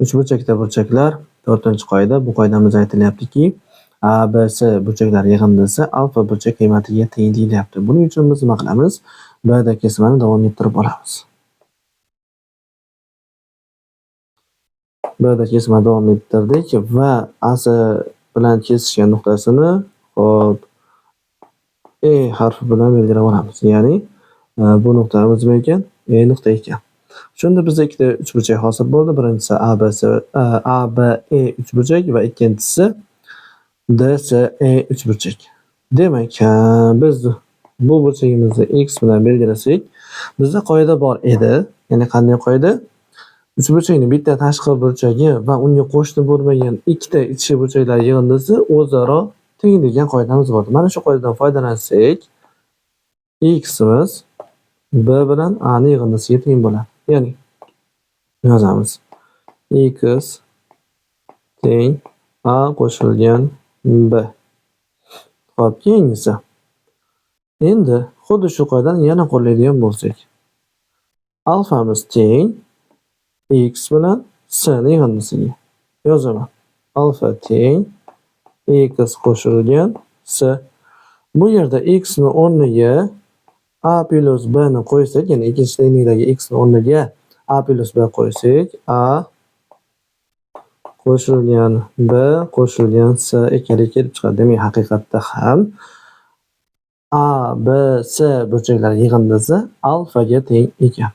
Uchburchakda burchaklar 4-qoida. Bu qoidamizda aytilyaptiki, A, B, C burchaklari yig'indisi alfa burchak qiymatiga teng deyilyapti. Buning uchun biz nima qilamiz? Bda kesmani davom ettirib olamiz. Bda kesmani davom ettirdik va AC bilan kesishgan nuqtasini hop E harfi bilan belgilab olamiz. Ya'ni bu nuqtamiz nima ekan? E nuqta ekan. Shunda bizda ikkita uchburchak hosil bo'ldi. Birinchisi ABE uchburchak va ikkinchisi DCE uchburchak. Demak, biz bu burchagimizni x bilan belgilasak, bizda qoida bor edi. Ya'ni qanday qoida? Uchburchakning bitta tashqi burchagi va unga qo'shni bo'lmagan ikkita ichki burchaklar yig'indisi o'zaro teng degan qoidamiz bor. Mana shu qoidadan foydalansak, ximiz b bilan a ning yig'indisiga teng bo'ladi. Ya'ni yozamiz. X teng a qo'shilgan b. Xo'p, keyingisi. Endi xuddi shu qoidani yana qo'llaydigan bo'lsak, alfamiz teng x bilan s ning yig'indisiga. Yozaman. Alfa teng x qo'shilgan s. Bu yerda x ni o'rniga a plus b ni qo'ysak, ya'ni ikkinchi tenglikdagi x ni o'rniga a plus b qo'ysak, a qo'shilgan b qo'shilgan s ekanligi kelib chiqadi. Demak, haqiqatda ham a, b, s burchaklari yig'indisi alfaga teng ekan.